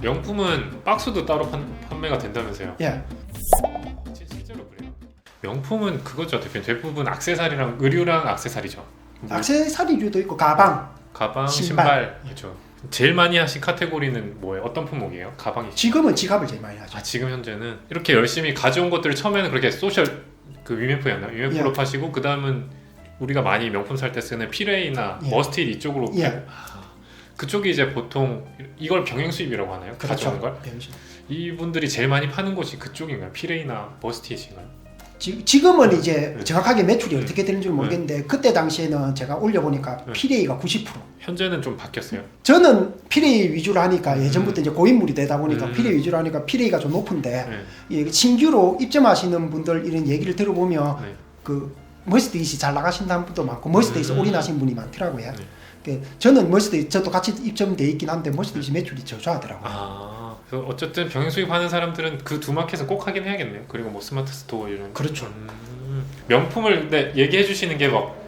명품은 박스도 따로 판매가 된다면서요? 예. 실제로 그래요? 명품은 그거죠 대표님. 대부분 액세서리랑 의류랑 액세서리죠. 액세서리류도 있고 가방. 신발. 그렇죠. 제일 많이 하신 카테고리는 뭐예요? 어떤 품목이에요? 가방이. 지금은 지갑을 제일 많이 하죠. 지금 현재는 이렇게 열심히 가져온 것들을 처음에는 그렇게 소셜 위메프였나요? 위메프로 예. 파시고 그 다음은 우리가 많이 명품 살 때 쓰는 피레이나 예. 머스티드 이쪽으로 예. 그쪽이 이제 보통 이걸 병행 수입이라고 하나요? 그렇죠. 가져온 걸? 병신. 이분들이 제일 많이 파는 곳이 그쪽인가요? 피레이나 머스티드인가요? 지금은 이제 네. 정확하게 매출이 어떻게 되는지 모르겠는데 그때 당시에는 제가 올려보니까 네. 피레이가 90%. 현재는 좀 바뀌었어요. 저는 피레이 위주로 하니까 예전부터 이제 고인물이 되다 보니까 피레이 위주로 하니까 피레이가 좀 높은데 네. 예, 신규로 입점하시는 분들 이런 얘기를 들어보면 네. 그 머스데이시 잘 나가신다는 분도 많고 머스데이시 올인하신 분이 많더라고요. 네. 저는 머스데이 저도 같이 입점돼 있긴 한데 머스데이시 매출이 저조하더라고요. 그래서 어쨌든 병행 수입하는 사람들은 그 두 마켓은 꼭 하긴 해야겠네요. 그리고 뭐 스마트 스토어 이런. 그렇죠. 명품을 근데 얘기해 주시는 게 막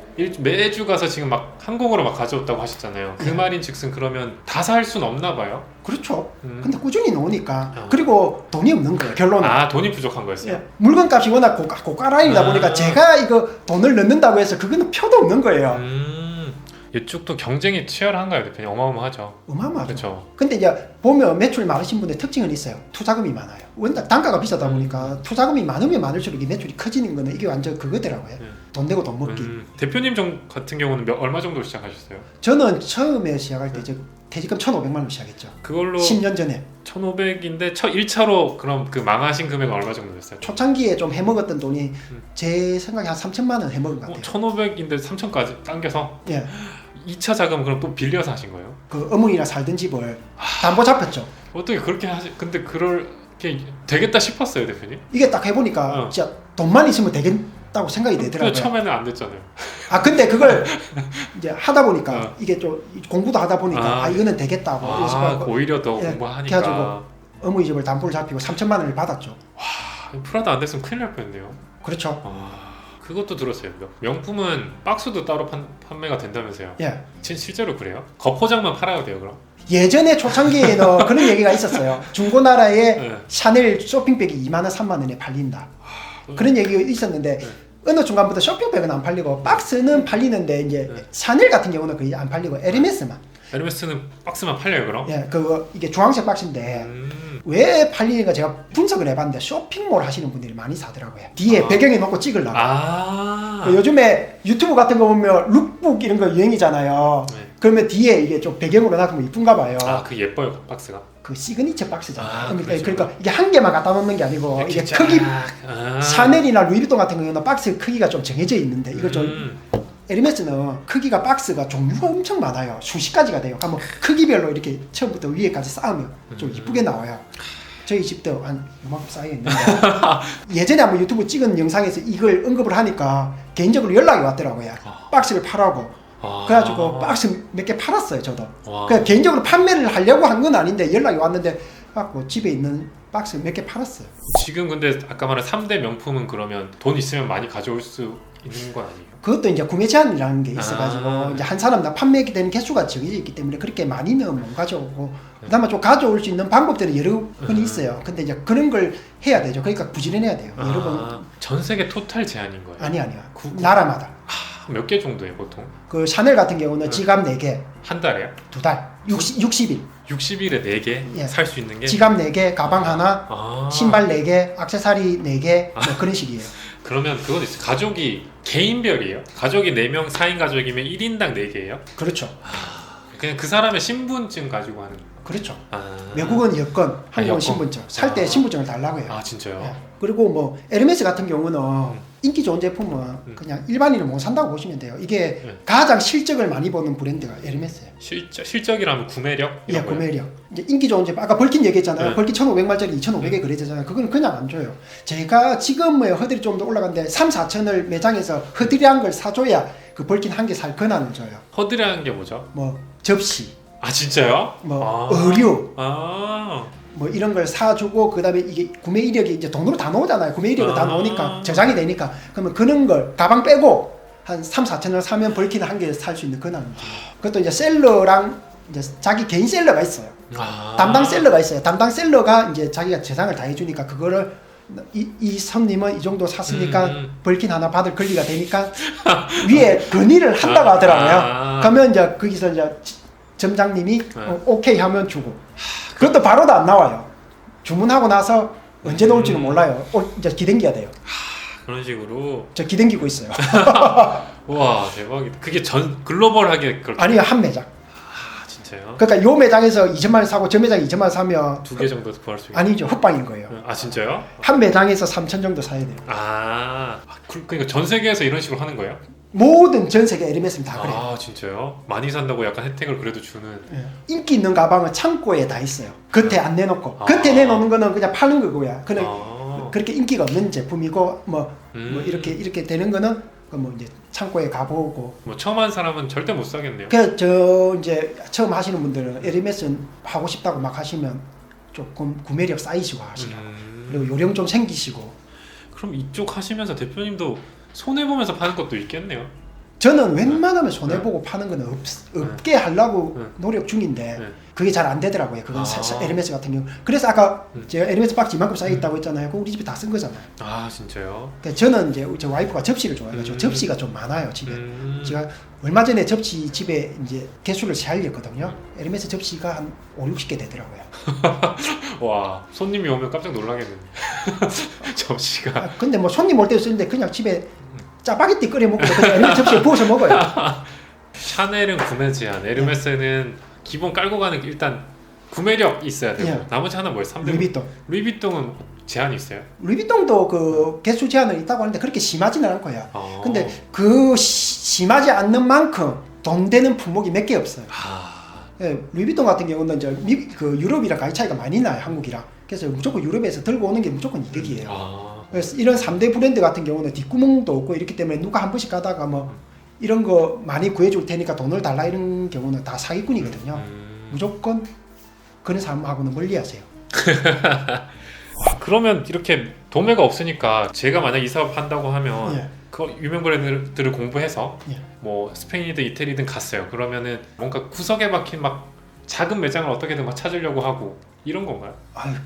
매주 가서 지금 막 한국으로 막 가져왔다고 하셨잖아요. 그 네. 말인즉슨 그러면 다 살 순 없나 봐요. 그렇죠. 근데 꾸준히 나오니까 아. 그리고 돈이 없는 거예요. 결론은. 돈이 부족한 거였어요. 예, 물건값이 워낙 고가라인이다 보니까 제가 이거 돈을 넣는다고 해서 그거는 표도 없는 거예요. 이쪽도 경쟁이 치열한가요, 대표님? 어마어마하죠. 어마어마하죠. 그렇죠. 근데 이제 보면 매출 많으신 분의 특징은 있어요. 투자금이 많아요. 워낙 단가가 비싸다 보니까 투자금이 많으면 많을수록 이 매출이 커지는 거는 이게 완전 그거더라고요. 돈 내고 돈 먹기. 대표님 같은 경우는 얼마 정도 시작하셨어요? 저는 처음에 시작할 때 이제 퇴직금 1,500만 원 시작했죠. 그걸로 10년 전에. 1,500인데 1차로 그럼 그 망하신 금액은 얼마 정도 됐어요? 초창기에 좀 해먹었던 돈이 제 생각에 한 3천만 원 해먹은 것 같아요. 1,500인데 3,000까지 당겨서 예. 2차 자금 그럼 또 빌려서 하신 거예요? 그 어머니랑 살던 집을 담보 잡혔죠. 어떻게 그렇게 근데 그렇게 되겠다 싶었어요, 대표님? 이게 딱 해보니까 진짜 돈만 있으면 되겠다고 생각이 되더라고요. 처음에는 안 됐잖아요. 근데 그걸 이제 하다 보니까 이게 좀 공부도 하다 보니까 이거는 되겠다고 오히려 더 공부하니까. 그래가지고 어머니 집을 담보를 잡히고 3천만 원을 받았죠. 프라다 안 됐으면 큰일 날 뻔했네요. 그렇죠. 그것도 들었어요. 명품은 박스도 따로 판매가 된다면서요? 예. 실제로 그래요? 겉포장만 팔아야 돼요, 그럼? 예전에 초창기에는 그런 얘기가 있었어요. 중고나라에 네. 샤넬 쇼핑백이 2만 원, 3만 원에 팔린다. 그런 얘기가 있었는데 어느 순간부터 쇼핑백은 안 팔리고 박스는 팔리는데 이제 샤넬 같은 경우는 거의 안 팔리고 에르메스만. 에르메스는 박스만 팔려요, 그럼? 예, 이게 주황색 박스인데 왜 팔리는가 제가 분석을 해봤는데 쇼핑몰 하시는 분들이 많이 사더라고요. 뒤에 배경에 놓고 찍으려고. 요즘에 유튜브 같은 거 보면 룩북 이런 거 유행이잖아요. 네. 그러면 뒤에 이게 좀 배경으로 놔두면 이쁜가 봐요. 그 예뻐요, 박스가. 그 시그니처 박스잖아요. 그렇죠. 그러니까 이게 한 개만 갖다 놓는 게 아니고 이게 크기 샤넬이나 루이비통 같은 경우는 박스 크기가 좀 정해져 있는데 이거 좀 에르메스는 크기가 박스가 종류가 엄청 많아요. 수십 가지가 돼요. 한번 크기별로 이렇게 처음부터 위에까지 쌓으면 좀 이쁘게 나와요. 저희 집도 한 이만큼 쌓여 있는데 예전에 한번 유튜브 찍은 영상에서 이걸 언급을 하니까 개인적으로 연락이 왔더라고요. 박스를 팔라고. 그래가지고 박스 몇 개 팔았어요, 저도. 그냥 개인적으로 판매를 하려고 한 건 아닌데 연락이 왔는데 갖고 집에 있는 박스 몇 개 팔았어요. 지금 근데 아까 말한 3대 명품은 그러면 돈 있으면 많이 가져올 수 있는 건 아니에요? 그것도 이제 구매 제한이라는 게 있어가지고 이제 한 사람당 판매되는 개수가 정해져 있기 때문에 그렇게 많이는 못 가져오고 그다음에 좀 가져올 수 있는 방법들은 여러 번이 있어요. 근데 이제 그런 걸 해야 되죠. 그러니까 부지런해야 돼요. 여러 번. 전 세계 토탈 제한인 거예요? 아니야. 나라마다. 몇 개 정도예요, 보통? 그 샤넬 같은 경우는 지갑 4개. 한 달에요? 2달. 60일. 60일에 4개 살 수 있는 게? 지갑 4개, 가방 하나, 신발 4개, 액세서리 4개 뭐 그런 식이에요. 그러면 그건 있어요. 가족이 개인별이에요? 가족이 4명 4인 가족이면 1인당 4개예요? 그렇죠. 그냥 그 사람의 신분증 가지고 하는 거예요? 그렇죠. 외국은 여권, 한국은 신분증. 살 때 신분증을 달라고 해요. 진짜요? 네. 그리고 뭐 에르메스 같은 경우는 인기 좋은 제품은 그냥 일반인은 못 산다고 보시면 돼요. 이게 가장 실적을 많이 보는 브랜드가 에르메스예요. 실적이라면 구매력? 예, 구매력. 이제 인기 좋은 제품, 아까 벌킨 얘기했잖아요. 벌킨 1,500만짜리 2,500에 거래되잖아요. 그건 그냥 안 줘요. 제가 지금의 허들이 좀 더 올라갔는데 3, 4천을 매장에서 허드리한 걸 사줘야 그 벌킨 한 개 살 권한을 줘요. 허드리한 게 뭐죠? 뭐 접시, 진짜요? 뭐 의류, 아. 뭐 이런 걸 사주고 그다음에 이게 구매 이력이 이제 돈으로 다 나오잖아요. 구매 이력이 다 나오니까 저장이 되니까 그러면 그런 걸 가방 빼고 한 3, 4천 원 사면 벌키는 한 개 살 수 있는 권한을 줘요. 그것도 이제 셀러랑 이제 자기 개인 셀러가 있어요. 담당 셀러가 있어요. 담당 셀러가 이제 자기가 재상을 다 해주니까 그거를 이 손님은 이 정도 샀으니까 벌킨 하나 받을 권리가 되니까 위에 건의를 한다고 하더라고요. 그러면 이제 거기서 이제 점장님이 오케이 하면 주고. 그것도 바로도 안 나와요. 주문하고 나서 언제 나올지는 몰라요. 이제 기댕겨야 돼요. 그런 식으로. 저 기댕기고 있어요. 와 대박이다. 그게 전 글로벌하게 그렇게. 아니요, 한 매장. 진짜요? 그러니까 요 매장에서 2천만 원 사고 저 매장 2천만 원 사면 2개 정도 구할 수 있어요? 아니죠, 헛방인 거예요. 아 진짜요? 한 매장에서 3천 정도 사야 돼요. 그러니까 전 세계에서 이런 식으로 하는 거예요? 모든 전 세계 에르메스는 다 그래요. 아 진짜요? 많이 산다고 약간 혜택을 그래도 주는. 예. 인기 있는 가방은 창고에 다 있어요. 겉에 안 내놓고. 겉에 내놓는 거는 그냥 파는 거고요. 그냥 그렇게 인기가 없는 제품이고 뭐 이렇게 되는 거는 뭐 이제 창고에 가보고. 뭐 처음 한 사람은 절대 못 사겠네요. 그 저 이제 처음 하시는 분들은 에르메스 하고 싶다고 막 하시면 조금 구매력 쌓이시고 하시라고. 그리고 요령 좀 생기시고. 그럼 이쪽 하시면서 대표님도 손해 보면서 파는 것도 있겠네요. 저는 웬만하면 손해보고 파는 건 없게 하려고 노력 중인데 그게 잘 안 되더라고요. 그건 에르메스 같은 경우. 그래서 아까 제가 에르메스 박스 이만큼 쌓여있다고 했잖아요. 그거 우리 집에 다 쓴 거잖아요. 아 진짜요? 그러니까 저는 이제 제 와이프가 접시를 좋아해가지고 접시가 좀 많아요 집에. 제가 얼마 전에 접시 집에 이제 개수를 세알렸거든요. 에르메스 접시가 한 5, 60개 되더라고요. 와 손님이 오면 깜짝 놀라겠는데. 접시가. 근데 뭐 손님 올 때 쓰는데 그냥 집에 짜파게티 끓여 먹고 그냥 에르메스 접시에 부어서 먹어요. 샤넬은 구매 제한, 에르메스는 기본 깔고 가는 게 일단 구매력 있어야 되고 나머지 하나 뭐예요? 3등. 루이비통. 루이비통은 제한이 있어요? 루이비통도 그 개수 제한은 있다고 하는데 그렇게 심하지는 않고요. 근데 그 심하지 않는 만큼 돈 되는 품목이 몇 개 없어요. 예, 루이비통 같은 경우는 이제 그 유럽이랑 가격 차이가 많이 나요, 한국이랑. 그래서 무조건 유럽에서 들고 오는 게 무조건 이득이에요. 그래서 이런 3대 브랜드 같은 경우는 뒷구멍도 없고 이렇기 때문에 누가 한 번씩 가다가 뭐 이런 거 많이 구해줄 테니까 돈을 달라 이런 경우는 다 사기꾼이거든요. 무조건 그런 사람하고는 멀리하세요. 그러면 이렇게 도매가 없으니까 제가 만약 이 사업 한다고 하면 그 유명 브랜드들을 공부해서 뭐 스페인이든 이태리든 갔어요. 그러면은 뭔가 구석에 박힌 막 작은 매장을 어떻게든 막 찾으려고 하고 이런 건가요?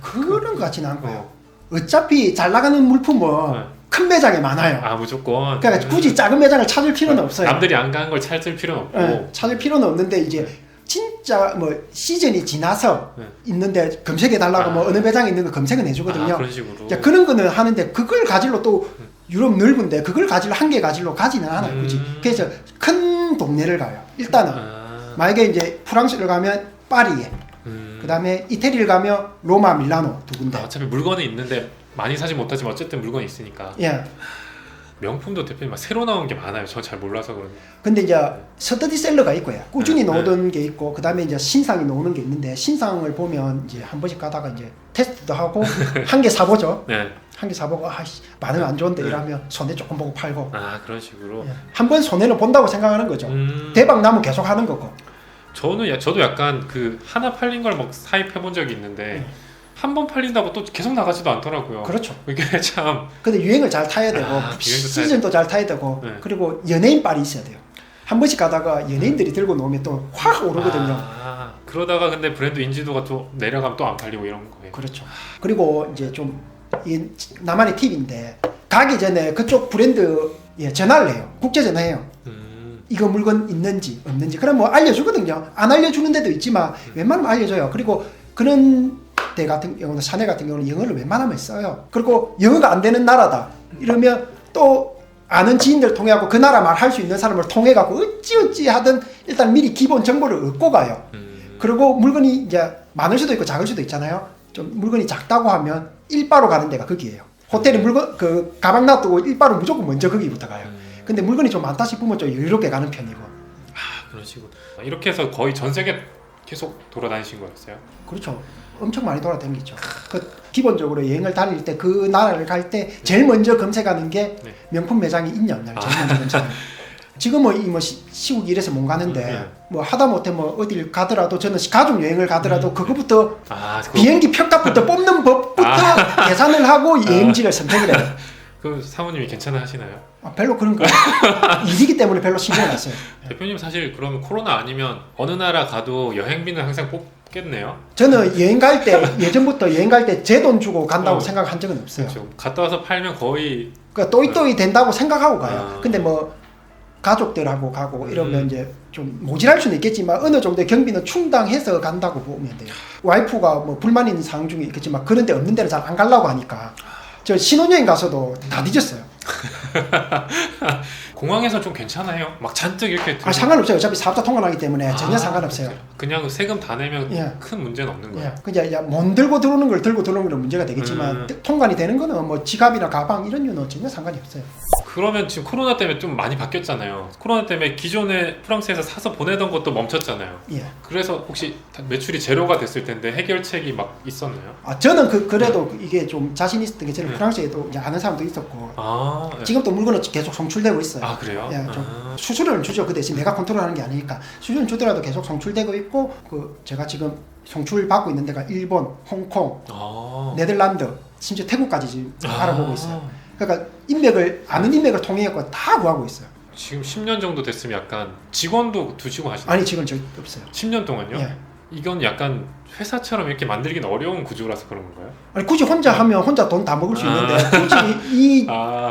그런 것 같지는 않고요. 어차피 잘 나가는 물품은 큰 매장에 많아요. 무조건. 그러니까 굳이 작은 매장을 찾을 필요는 없어요. 남들이 안 가는 걸 찾을 필요는 없고. 찾을 필요는 없는데 이제 진짜 뭐 시즌이 지나서 있는데 검색해 달라고 뭐 어느 매장에 있는 거 검색은 해주거든요. 그런 식으로. 그런 거는 하는데 그걸 가지러 또 유럽 넓은데 그걸 가지러 한 개 가지러 가지는 않아요, 굳이. 그래서 큰 동네를 가요. 일단은 만약에 이제 프랑스를 가면 파리에. 그 다음에 이태리를 가면 로마, 밀라노 두 군데. 어차피 물건은 있는데 많이 사지 못하지만 어쨌든 물건이 있으니까. 명품도 대표님 막 새로 나온 게 많아요. 저 잘 몰라서 그런데. 근데 이제 스터디셀러가 있고요. 꾸준히 나오던 게 있고, 그 다음에 이제 신상이 나오는 게 있는데, 신상을 보면 이제 한 번씩 가다가 이제 테스트도 하고 한 개 사보죠. 한 개 사보고 반응 안 좋은데 이러면 손해 조금 보고 팔고. 그런 식으로. 한 번 손해를 본다고 생각하는 거죠. 대박 나면 계속 하는 거고. 저도 약간 그 하나 팔린 걸 막 사입해 본 적이 있는데 한 번 팔린다고 또 계속 나가지도 않더라고요. 그렇죠. 이게 참. 근데 유행을 잘 타야 되고 시즌도 잘 타야 되고 그리고 연예인 빨이 있어야 돼요. 한 번씩 가다가 연예인들이 들고 나오면 또 확 오르거든요. 그러다가 근데 브랜드 인지도가 또 내려가면 또 안 팔리고 이런 거예요. 그렇죠. 그리고 이제 좀 나만의 팁인데 가기 전에 그쪽 브랜드에 전화를 해요. 국제 전화해요. 이거 물건 있는지 없는지. 그럼 뭐 알려주거든요. 안 알려주는 데도 있지만 웬만하면 알려줘요. 그리고 그런 데 같은 경우는 샤넬 같은 경우는 영어를 웬만하면 써요. 그리고 영어가 안 되는 나라다 이러면 또 아는 지인들 통해하고 그 나라 말 할 수 있는 사람을 통해 갖고 어찌 하든 일단 미리 기본 정보를 얻고 가요. 그리고 물건이 이제 많을 수도 있고 작을 수도 있잖아요. 좀 물건이 작다고 하면 일바로 가는 데가 거기예요. 호텔에 물건 그 가방 놔두고 일바로 무조건 먼저 거기부터 가요. 근데 물건이 좀 많다 싶으면 좀 여유롭게 가는 편이고. 그런 식으로. 이렇게 해서 거의 전 세계 계속 돌아다니신 거였어요? 그렇죠. 엄청 많이 돌아다니죠. 기본적으로 여행을 다닐 때 그 나라를 갈 때 제일 먼저 검색하는 게 명품 매장이 있냐 없냐를 제일 먼저 검색해요. 지금은 뭐 시국이 이래서 못 가는데 뭐 하다못해 뭐 어딜 가더라도 저는 가족 여행을 가더라도 그거부터 비행기 표값부터 뽑는 법부터 계산을 하고 여행지를 선택을 해요. 그 사모님이 괜찮아 하시나요? 별로 그런 거 일이기 때문에 별로 신경 안 써요. 대표님 사실 그러면 코로나 아니면 어느 나라 가도 여행비는 항상 없겠네요. 저는 여행 갈 때 예전부터 여행 갈 때 제 돈 주고 간다고 생각한 적은 없어요. 그렇죠. 갔다 와서 팔면 거의 그러니까 또이또이 된다고 생각하고 가요. 근데 뭐 가족들하고 가고 이러면 이제 좀 모질할 수는 있겠지만 어느 정도의 경비는 충당해서 간다고 보면 돼요. 와이프가 뭐 불만 있는 상황 중에 있겠지만 그런 데 없는 데는 잘 안 가려고 하니까 저 신혼여행 가서도 다 뒤졌어요. 공항에서 좀 괜찮아요. 막 잔뜩 이렇게 상관없어요. 어차피 사업자 통관하기 때문에 전혀 상관없어요. 그냥 세금 다 내면 예. 큰 문제는 없는 거예요. 그냥 이제 못 들고 들어오는 걸 들고 들어오는 건 문제가 되겠지만 통관이 되는 거는 뭐 지갑이나 가방 이런 류는 전혀 상관이 없어요. 그러면 지금 코로나 때문에 좀 많이 바뀌었잖아요. 코로나 때문에 기존에 프랑스에서 사서 보내던 것도 멈췄잖아요. 예. 그래서 혹시 매출이 제로가 됐을 텐데 해결책이 막 있었나요? 저는 그래도 이게 좀 자신 있었던 게 저는 프랑스에도 이제 아는 사람도 있었고 네. 지금도 물건은 계속 송출되고 있어요. 아 그래요? 예, 좀 수수료는 주죠. 그 대신 내가 컨트롤하는 게 아니니까 수수료는 주더라도 계속 송출되고 있고 제가 지금 송출 받고 있는 데가 일본, 홍콩, 네덜란드, 심지어 태국까지 지금 알아보고 있어요. 그러니까 아는 인맥을 통해 다 구하고 있어요. 지금 10년 정도 됐으면 약간 직원도 두시고 하시나요? 아니 직원 저기 없어요. 10년 동안요? 예. 이건 약간 회사처럼 이렇게 만들기는 어려운 구조라서 그런 건가요? 아니 굳이 혼자 하면 혼자 돈 다 먹을 수 있는데 굳이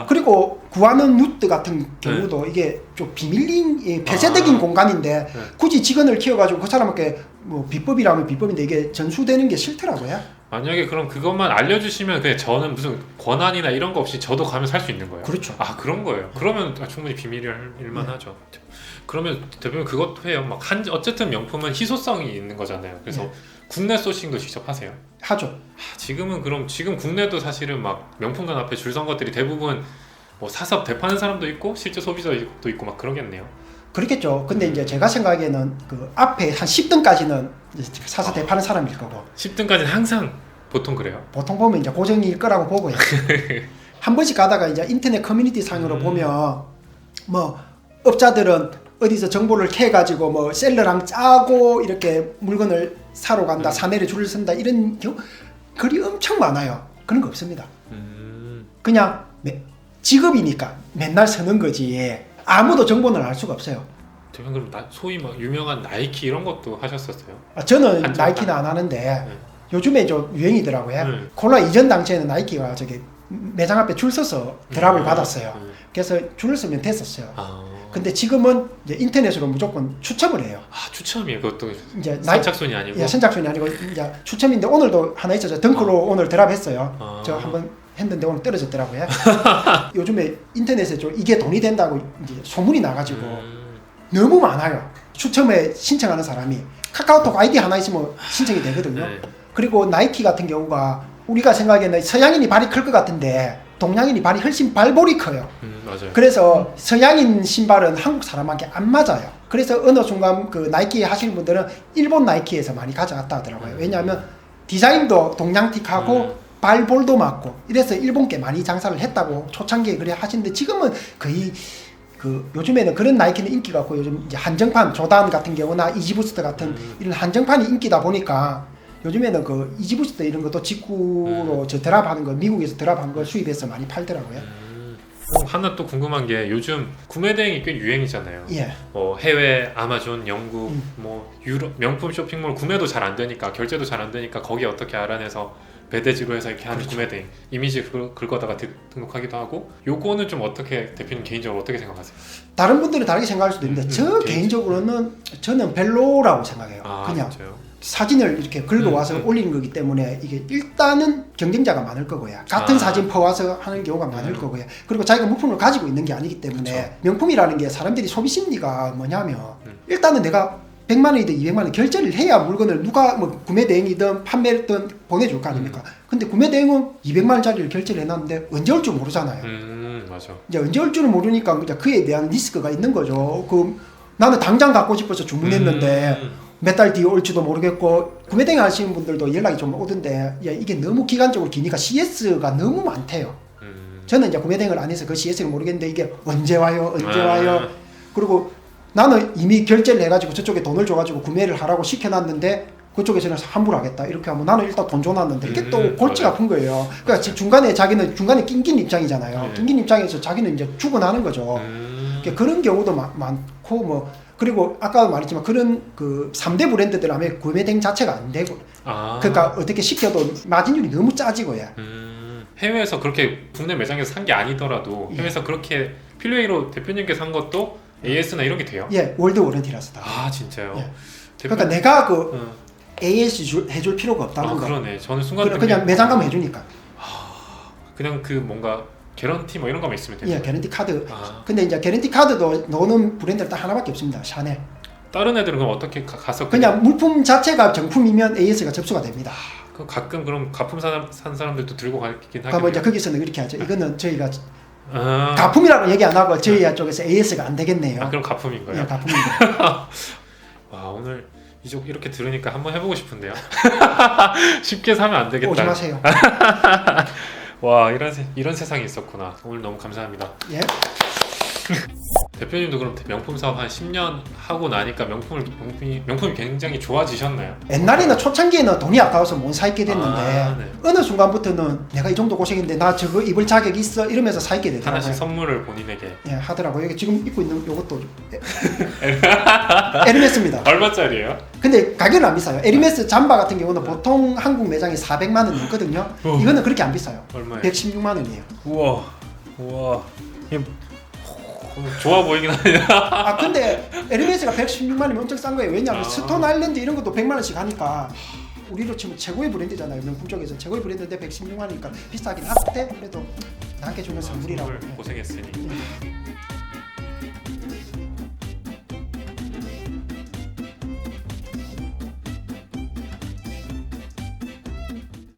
그리고 구하는 루트 같은 경우도 이게 좀 비밀린 폐쇄적인 공간인데 굳이 직원을 키워가지고 그 사람한테 뭐 비법이라면 비법인데 이게 전수되는 게 싫더라고요. 만약에 그럼 그것만 알려주시면 그냥 저는 무슨 권한이나 이런 거 없이 저도 가면 살 수 있는 거예요? 그렇죠. 그런 거예요. 그러면 충분히 비밀일 만하죠. 그러면 대부분 그것도 해요. 막 어쨌든 명품은 희소성이 있는 거잖아요. 그래서 국내 소싱도 직접 하세요? 하죠. 지금 국내도 사실은 막 명품관 앞에 줄 선 것들이 대부분 뭐 사서 대파는 사람도 있고 실제 소비자도 있고 막 그러겠네요. 그렇겠죠. 근데 이제 제가 생각에는 그 앞에 한 10등까지는 사서 대파는 사람일 거고 10등까지는 항상 보통 그래요. 보통 보면 이제 고정일 거라고 보고요. 한 번씩 가다가 이제 인터넷 커뮤니티 상으로 보면 뭐 업자들은 어디서 정보를 캐가지고 뭐 셀러랑 짜고 이렇게 물건을 사러 간다, 사내를 줄을 선다 이런 글이 엄청 많아요. 그런 거 없습니다. 그냥 직업이니까 맨날 서는 거지 아무도 정보는 알 수가 없어요. 그럼 소위 막 유명한 나이키 이런 것도 하셨었어요? 저는 나이키는 안 하는데 요즘에 좀 유행이더라고요. 코로나 이전 당시에는 나이키가 저기 매장 앞에 줄 서서 드랍을 받았어요. 그래서 줄을 서면 됐었어요. 근데 지금은 이제 인터넷으로 무조건 추첨을 해요. 추첨이에요. 그것도 이제 선착순이 아니고? 예, 선착순이 아니고 이제 추첨인데 오늘도 하나 있었죠. 덩크로 오늘 드랍했어요. 저 한번 했는데 오늘 떨어졌더라고요. 요즘에 인터넷에 좀 이게 돈이 된다고 이제 소문이 나가지고 너무 많아요. 추첨에 신청하는 사람이 카카오톡 아이디 하나 있으면 신청이 되거든요. 그리고 나이키 같은 경우가 우리가 생각에는 서양인이 발이 클 것 같은데 동양인이 발이 훨씬 발볼이 커요. 맞아요. 그래서 서양인 신발은 한국 사람한테 안 맞아요. 그래서 어느 순간 그 나이키 하시는 분들은 일본 나이키에서 많이 가져갔다 하더라고요. 왜냐하면 디자인도 동양틱하고 발볼도 맞고 이래서 일본께 많이 장사를 했다고 초창기에 그래 하시는데 지금은 거의 요즘에는 그런 나이키는 인기가 없고 요즘 이제 한정판 조단 같은 경우나 이지부스트 같은 이런 한정판이 인기다 보니까 요즘에는 그 이지부스트 이런 것도 직구로 저 드랍하는 거 미국에서 드랍한 거 수입해서 많이 팔더라고요. 하나 또 궁금한 게 요즘 구매 대행이 꽤 유행이잖아요. 예. 해외 아마존, 영국, 뭐 유럽 명품 쇼핑몰 구매도 잘 안 되니까 결제도 잘 안 되니까 거기에 어떻게 알아내서 배대지로 해서 이렇게 하는 구매 대행 이미지 긁어다가 등록하기도 하고 요거는 좀 어떻게 대표님 개인적으로 어떻게 생각하세요? 다른 분들은 다르게 생각할 수도 있는데 저 개인적으로는 저는 별로라고 생각해요. 그냥 진짜요? 사진을 이렇게 긁어와서 올리는 거기 때문에 이게 일단은 경쟁자가 많을 거고요. 같은 사진 퍼와서 하는 경우가 많을 거고요. 그리고 자기가 물품을 가지고 있는 게 아니기 때문에 그쵸. 명품이라는 게 사람들이 소비 심리가 뭐냐면 일단은 내가 100만 원이든 200만 원 결제를 해야 물건을 누가 뭐 구매 대행이든 판매든 보내줄 거 아닙니까? 근데 구매 대행은 200만 원짜리를 결제를 해놨는데 언제 올 줄 모르잖아요. 맞아. 이제 언제 올 줄을 모르니까 그에 대한 리스크가 있는 거죠. 나는 당장 갖고 싶어서 주문했는데 몇 달 뒤에 올지도 모르겠고 구매 대행 하시는 분들도 연락이 좀 오던데 야, 이게 너무 기간적으로 기니까 CS가 너무 많대요. 저는 이제 구매 대행을 안 해서 그 CS를 모르겠는데 이게 언제 와요? 그리고 나는 이미 결제를 해가지고 저쪽에 돈을 줘가지고 구매를 하라고 시켜놨는데 그쪽에서는 환불 하겠다 이렇게 하면 나는 일단 돈 줘놨는데 이게 또 골치가 아픈 거예요. 그러니까 자기는 중간에 낑긴 입장이잖아요. 낑긴 입장에서 자기는 이제 죽어나는 거죠. 그런 경우도 많고 뭐 그리고 아까 말했지만 그런 그 3대 브랜드들 하면 구매 대행 자체가 안 되고 그러니까 어떻게 시켜도 마진율이 너무 짜지고요. 해외에서 그렇게 국내 매장에서 산 게 아니더라도 해외에서 그렇게 필요이로 대표님께서 산 것도 AS나 이런 게 돼요? 예, 월드 워런티라서 다. 아 진짜요? 예. 그러니까 내가 AS 해줄 필요가 없다는 거. 그러네. 저는 순간 그냥 매장 가면 해주니까. 그냥 그 뭔가 개런티 뭐 이런 거만 있으면 돼요. 예, 개런티 카드. 근데 이제 개런티 카드도 넣는 브랜드는 딱 하나밖에 없습니다. 샤넬. 다른 애들은 그럼 어떻게 가서 그냥 물품 자체가 정품이면 AS가 접수가 됩니다. 그 가끔 그럼 가품 산 사람들도 들고 가긴 하겠네요. 그러면 이제 거기서는 이렇게 하죠. 이거는 저희가 가품이라고 얘기 안 하고 저희 쪽에서 AS가 안 되겠네요. 그럼 가품인 거예요? 예, 가품입니다. 와 오늘 이렇게 들으니까 한번 해보고 싶은데요. 쉽게 사면 안 되겠다. 오지 마세요. 와 이런 세상이 있었구나. 오늘 너무 감사합니다. 예. 대표님도 그럼 명품 사업 한 10년 하고 나니까 명품이 굉장히 좋아지셨나요? 옛날에는 초창기에는 돈이 아까워서 못 사입게 됐는데 네. 어느 순간부터는 내가 이 정도 고생했는데 나 저거 입을 자격 있어 이러면서 사입게 되더라고요. 하나씩 선물을 본인에게 예, 하더라고요. 여기 지금 입고 있는 요것도 에르메스입니다. 얼마짜리예요? 근데 가격은 안 비싸요. 에르메스 잠바 같은 경우는 보통 한국 매장이 400만 원 넘거든요. 이거는 그렇게 안 비싸요. 얼마예요? 116만 원이에요. 우와. 좋아 보이긴 하네요. 근데 에르메스가 116만 원이면 엄청 싼 거예요. 왜냐하면 스톤 아일랜드 이런 것도 100만 원씩 하니까 우리로 치면 최고의 브랜드잖아요. 명품 쪽에서 최고의 브랜드인데 116만 원이니까 비싸긴 한데 그래도 나한테 주는 선물이라고. 고생했으니.